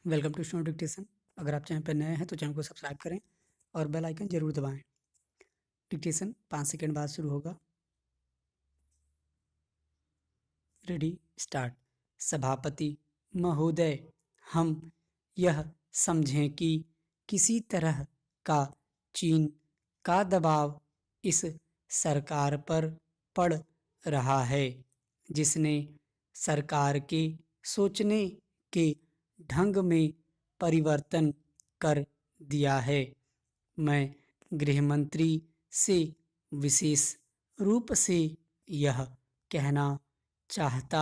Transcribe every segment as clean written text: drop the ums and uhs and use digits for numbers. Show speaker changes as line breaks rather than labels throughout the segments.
Welcome to student dictation. अगर आप channel पर नए हैं तो चैनल को सब्सक्राइब करें और बेल आइकन जरूर दबाएं। डिक्टेशन 5 सेकंड बाद शुरू होगा। Ready start. सभापति महोदय, हम यह समझें कि किसी तरह का चीन का दबाव इस सरकार पर पड़ रहा है, जिसने सरकार के सोचने के ढंग में परिवर्तन कर दिया है। मैं गृह मंत्री से विशेष रूप से यह कहना चाहता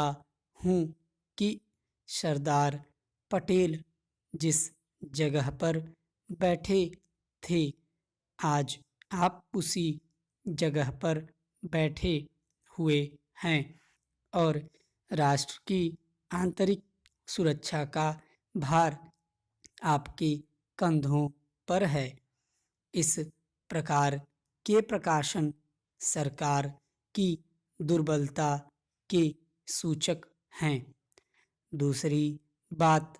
हूँ कि सरदार पटेल जिस जगह पर बैठे थे, आज आप उसी जगह पर बैठे हुए हैं और राष्ट्र की आंतरिक सुरक्षा का भार आपके कंधों पर है। इस प्रकार के प्रकाशन सरकार की दुर्बलता के सूचक हैं। दूसरी बात,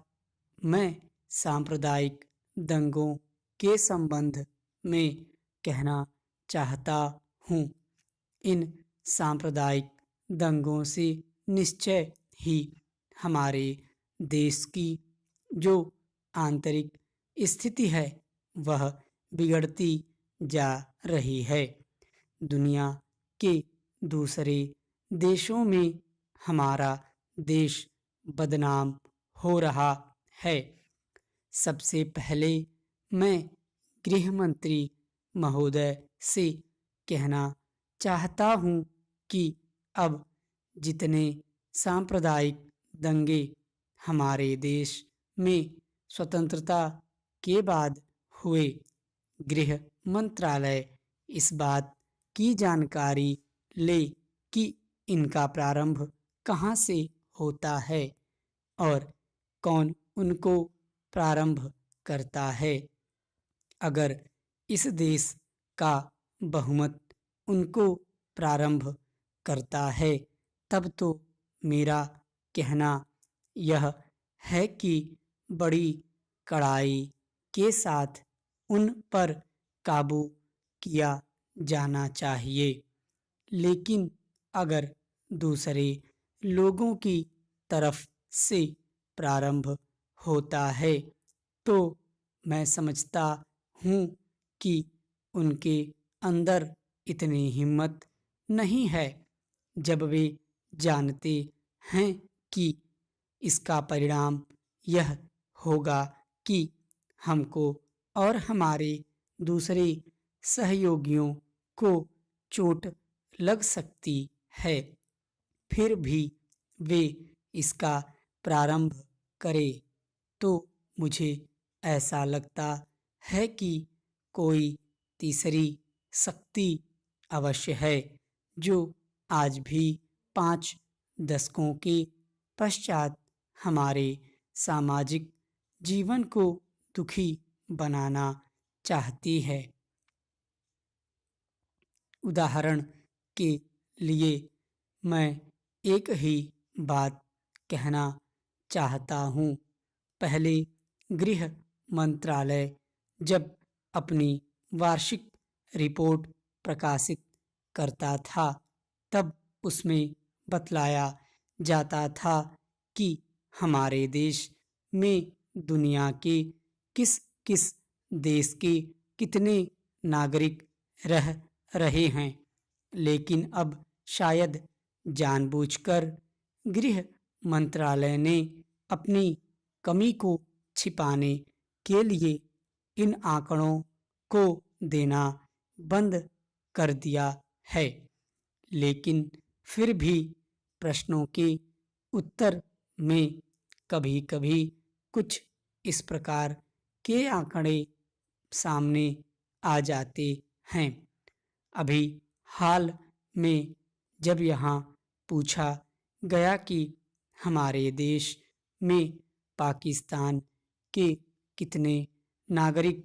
मैं सांप्रदायिक दंगों के संबंध में कहना चाहता हूँ। इन सांप्रदायिक दंगों से निश्चय ही हमारे देश की जो आंतरिक स्थिति है वह बिगड़ती जा रही है। दुनिया के दूसरे देशों में हमारा देश बदनाम हो रहा है। सबसे पहले मैं गृह मंत्री महोदय से कहना चाहता हूँ कि अब जितने सांप्रदायिक दंगे हमारे देश में स्वतंत्रता के बाद हुए, गृह मंत्रालय इस बात की जानकारी ले कि इनका प्रारंभ कहाँ से होता है और कौन उनको प्रारंभ करता है। अगर इस देश का बहुमत उनको प्रारंभ करता है, तब तो मेरा कहना यह है कि बड़ी कड़ाई के साथ उन पर काबू किया जाना चाहिए। लेकिन अगर दूसरे लोगों की तरफ से प्रारंभ होता है तो मैं समझता हूँ कि उनके अंदर इतनी हिम्मत नहीं है, जब वे जानते हैं कि इसका परिणाम यह होगा कि हमको और हमारे दूसरे सहयोगियों को चोट लग सकती है, फिर भी वे इसका प्रारंभ करें, तो मुझे ऐसा लगता है कि कोई तीसरी शक्ति अवश्य है, जो आज भी 5 दशकों के पश्चात हमारे सामाजिक जीवन को दुखी बनाना चाहती है। उदाहरण के लिए मैं एक ही बात कहना चाहता हूँ। पहले गृह मंत्रालय जब अपनी वार्षिक रिपोर्ट प्रकाशित करता था, तब उसमें बतलाया जाता था कि हमारे देश में दुनिया के किस किस देश के कितने नागरिक रह रहे हैं। लेकिन अब शायद जानबूझकर गृह मंत्रालय ने अपनी कमी को छिपाने के लिए इन आंकड़ों को देना बंद कर दिया है। लेकिन फिर भी प्रश्नों के उत्तर में कभी-कभी कुछ इस प्रकार के आंकड़े सामने आ जाते हैं। अभी हाल में जब यहाँ पूछा गया कि हमारे देश में पाकिस्तान के कितने नागरिक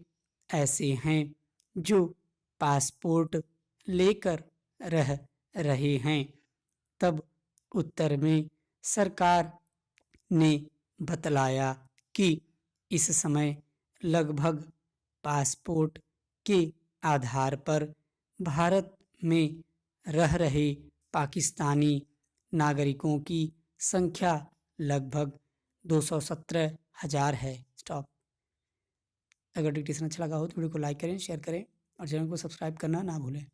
ऐसे हैं जो पासपोर्ट लेकर रह रहे हैं, तब उत्तर में सरकार ने बतलाया कि इस समय लगभग पासपोर्ट के आधार पर भारत में रह रहे पाकिस्तानी नागरिकों की संख्या लगभग 217,000 है। स्टॉप। अगर डिक्टेशन अच्छा लगा हो तो वीडियो को लाइक करें, शेयर करें और चैनल को सब्सक्राइब करना ना भूलें।